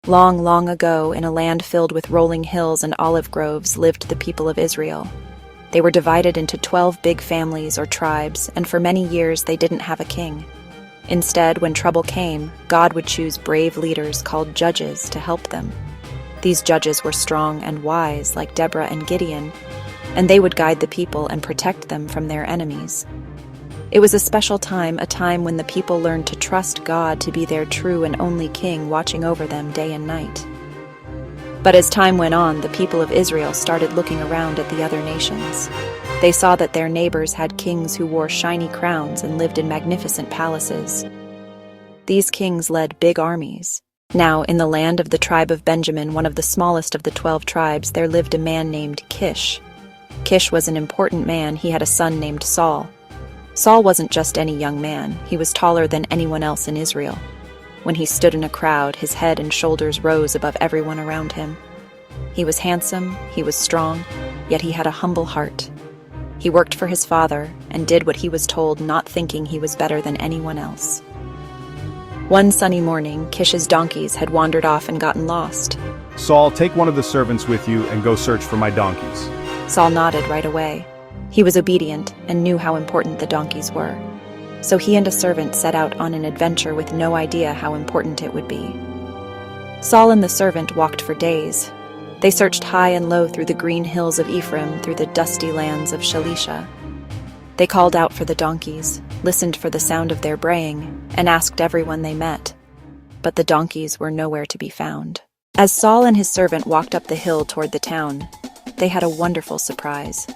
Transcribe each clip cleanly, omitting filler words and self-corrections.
Long, long ago, in a land filled with rolling hills and olive groves, lived the people of Israel. They were divided into 12 big families or tribes, and for many years they didn't have a king. Instead, when trouble came, God would choose brave leaders called judges to help them. These judges were strong and wise, like Deborah and Gideon, and they would guide the people and protect them from their enemies. It was a special time, a time when the people learned to trust God to be their true and only king, watching over them day and night. But as time went on, the people of Israel started looking around at the other nations. They saw that their neighbors had kings who wore shiny crowns and lived in magnificent palaces. These kings led big armies. Now, in the land of the tribe of Benjamin, one of the smallest of the 12 tribes, there lived a man named Kish. Kish was an important man. He had a son named Saul. Saul wasn't just any young man. He was taller than anyone else in Israel. When he stood in a crowd, his head and shoulders rose above everyone around him. He was handsome, he was strong, yet he had a humble heart. He worked for his father and did what he was told, not thinking he was better than anyone else. One sunny morning, Kish's donkeys had wandered off and gotten lost. Saul, take one of the servants with you and go search for my donkeys. Saul nodded right away. He was obedient and knew how important the donkeys were. So he and a servant set out on an adventure with no idea how important it would be. Saul and the servant walked for days. They searched high and low through the green hills of Ephraim, through the dusty lands of Shalisha. They called out for the donkeys, listened for the sound of their braying, and asked everyone they met. But the donkeys were nowhere to be found. As Saul and his servant walked up the hill toward the town, they had a wonderful surprise.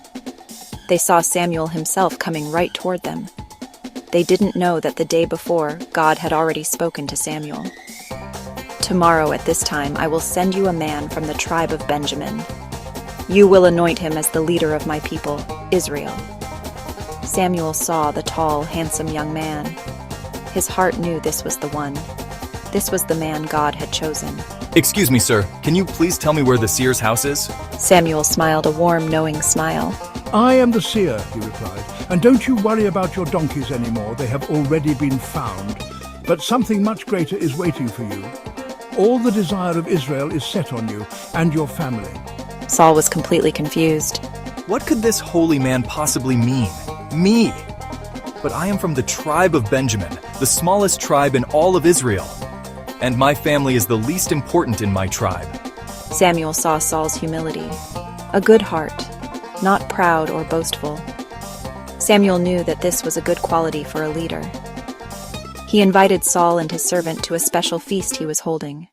They saw Samuel himself coming right toward them. They didn't know that the day before, God had already spoken to Samuel. "Tomorrow at this time I will send you a man from the tribe of Benjamin. You will anoint him as the leader of my people, Israel." Samuel saw the tall, handsome young man. His heart knew this was the one. This was the man God had chosen. Excuse me, sir. Can you please tell me where the seer's house is? Samuel smiled a warm, knowing smile. "I am the seer," he replied, "and don't you worry about your donkeys anymore. They have already been found. But something much greater is waiting for you. All the desire of Israel is set on you and your family." Saul was completely confused. What could this holy man possibly mean? Me! But I am from the tribe of Benjamin, the smallest tribe in all of Israel. And my family is the least important in my tribe. Samuel saw Saul's humility, a good heart, not proud or boastful. Samuel knew that this was a good quality for a leader. He invited Saul and his servant to a special feast he was holding.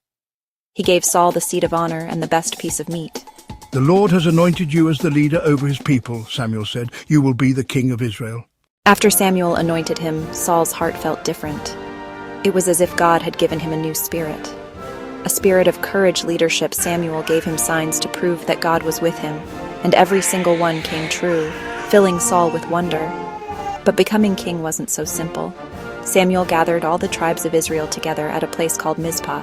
He gave Saul the seat of honor and the best piece of meat. "The Lord has anointed you as the leader over his people," Samuel said. "You will be the king of Israel." After Samuel anointed him, Saul's heart felt different. It was as if God had given him a new spirit. A spirit of courage, leadership. Samuel gave him signs to prove that God was with him, and every single one came true, filling Saul with wonder. But becoming king wasn't so simple. Samuel gathered all the tribes of Israel together at a place called Mizpah.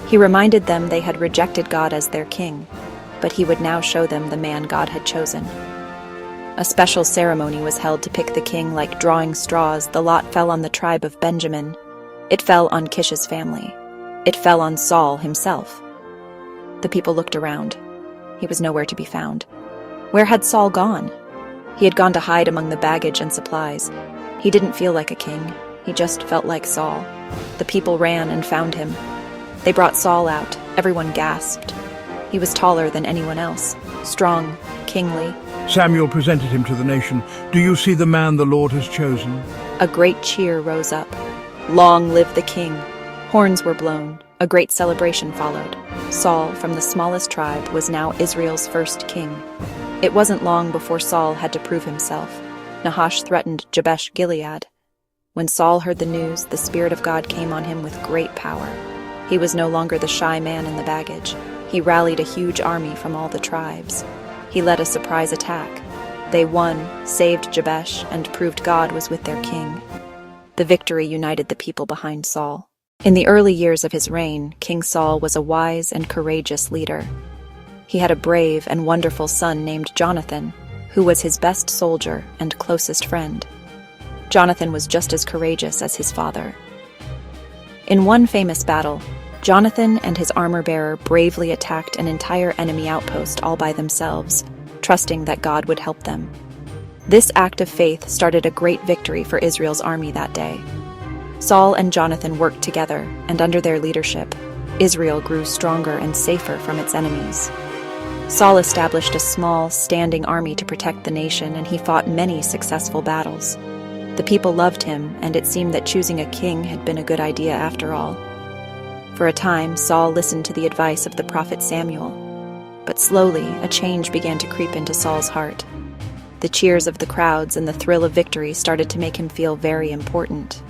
He reminded them they had rejected God as their king, but he would now show them the man God had chosen. A special ceremony was held to pick the king. Like drawing straws, the lot fell on the tribe of Benjamin. It fell on Kish's family. It fell on Saul himself. The people looked around. He was nowhere to be found. Where had Saul gone? He had gone to hide among the baggage and supplies. He didn't feel like a king. He just felt like Saul. The people ran and found him. They brought Saul out. Everyone gasped. He was taller than anyone else, strong, kingly. Samuel presented him to the nation. "Do you see the man the Lord has chosen?" A great cheer rose up. Long live the king! Horns were blown. A great celebration followed. Saul, from the smallest tribe, was now Israel's first king. It wasn't long before Saul had to prove himself. Nahash threatened Jabesh Gilead. When Saul heard the news, the Spirit of God came on him with great power. He was no longer the shy man in the baggage. He rallied a huge army from all the tribes. He led a surprise attack. They won, saved Jabesh, and proved God was with their king. The victory united the people behind Saul. In the early years of his reign, King Saul was a wise and courageous leader. He had a brave and wonderful son named Jonathan, who was his best soldier and closest friend. Jonathan was just as courageous as his father. In one famous battle, Jonathan and his armor-bearer bravely attacked an entire enemy outpost all by themselves, trusting that God would help them. This act of faith started a great victory for Israel's army that day. Saul and Jonathan worked together, and under their leadership, Israel grew stronger and safer from its enemies. Saul established a small, standing army to protect the nation, and he fought many successful battles. The people loved him, and it seemed that choosing a king had been a good idea after all. For a time, Saul listened to the advice of the prophet Samuel. But slowly, a change began to creep into Saul's heart. The cheers of the crowds and the thrill of victory started to make him feel very important.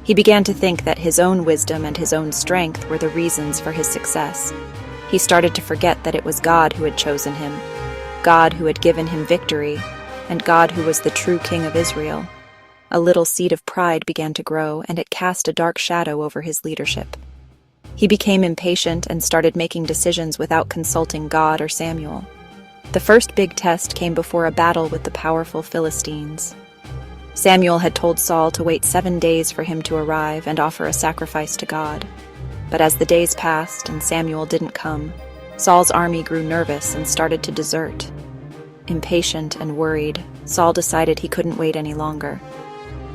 He began to think that his own wisdom and his own strength were the reasons for his success. He started to forget that it was God who had chosen him, God who had given him victory, and God who was the true king of Israel. A little seed of pride began to grow, and it cast a dark shadow over his leadership. He became impatient and started making decisions without consulting God or Samuel. The first big test came before a battle with the powerful Philistines. Samuel had told Saul to wait 7 days for him to arrive and offer a sacrifice to God. But as the days passed and Samuel didn't come, Saul's army grew nervous and started to desert. Impatient and worried, Saul decided he couldn't wait any longer.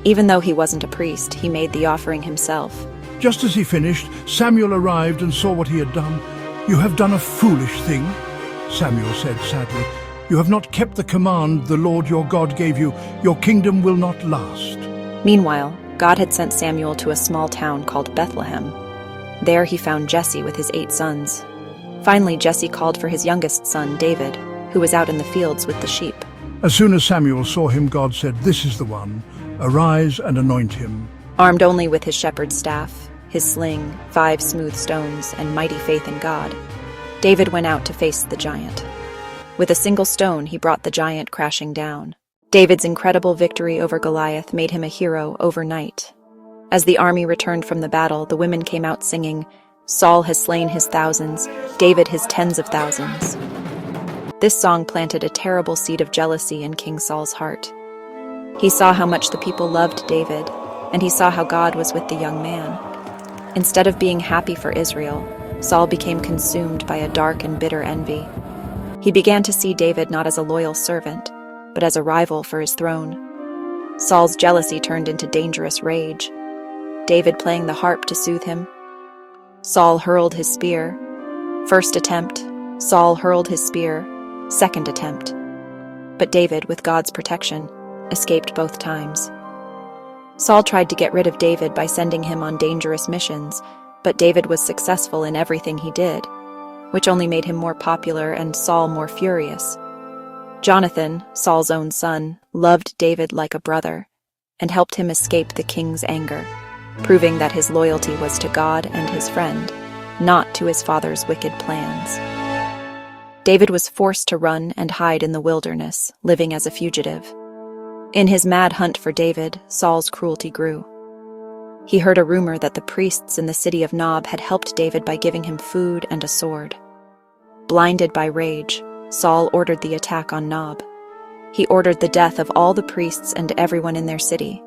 Even though he wasn't a priest, he made the offering himself. Just as he finished, Samuel arrived and saw what he had done. "You have done a foolish thing," Samuel said sadly. "You have not kept the command the Lord your God gave you. Your kingdom will not last." Meanwhile, God had sent Samuel to a small town called Bethlehem. There he found Jesse with his 8 sons. Finally, Jesse called for his youngest son, David, who was out in the fields with the sheep. As soon as Samuel saw him, God said, "This is the one. Arise and anoint him." Armed only with his shepherd's staff, his sling, 5 smooth stones, and mighty faith in God, David went out to face the giant. With a single stone, he brought the giant crashing down. David's incredible victory over Goliath made him a hero overnight. As the army returned from the battle, the women came out singing, "Saul has slain his thousands, David his tens of thousands." This song planted a terrible seed of jealousy in King Saul's heart. He saw how much the people loved David, and he saw how God was with the young man. Instead of being happy for Israel, Saul became consumed by a dark and bitter envy. He began to see David not as a loyal servant, but as a rival for his throne. Saul's jealousy turned into dangerous rage. David playing the harp to soothe him. Saul hurled his spear. First attempt, Saul hurled his spear. Second attempt. But David, with God's protection, escaped both times. Saul tried to get rid of David by sending him on dangerous missions, but David was successful in everything he did, which only made him more popular and Saul more furious. Jonathan, Saul's own son, loved David like a brother and helped him escape the king's anger, proving that his loyalty was to God and his friend, not to his father's wicked plans. David was forced to run and hide in the wilderness, living as a fugitive. In his mad hunt for David, Saul's cruelty grew. He heard a rumor that the priests in the city of Nob had helped David by giving him food and a sword. Blinded by rage, Saul ordered the attack on Nob. He ordered the death of all the priests and everyone in their city.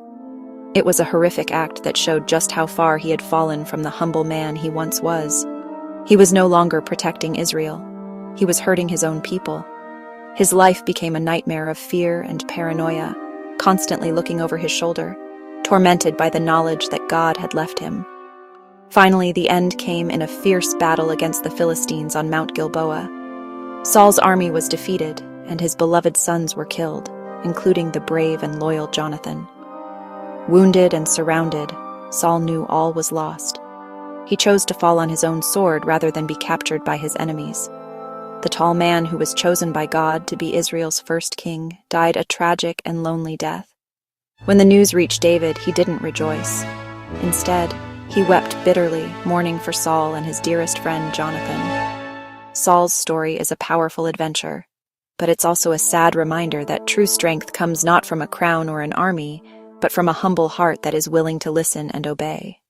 It was a horrific act that showed just how far he had fallen from the humble man he once was. He was no longer protecting Israel. He was hurting his own people. His life became a nightmare of fear and paranoia, constantly looking over his shoulder, tormented by the knowledge that God had left him. Finally, the end came in a fierce battle against the Philistines on Mount Gilboa. Saul's army was defeated, and his beloved sons were killed, including the brave and loyal Jonathan. Wounded and surrounded, Saul knew all was lost. He chose to fall on his own sword rather than be captured by his enemies. The tall man who was chosen by God to be Israel's first king died a tragic and lonely death. When the news reached David, he didn't rejoice. Instead, he wept bitterly, mourning for Saul and his dearest friend Jonathan. Saul's story is a powerful adventure, but it's also a sad reminder that true strength comes not from a crown or an army, but from a humble heart that is willing to listen and obey.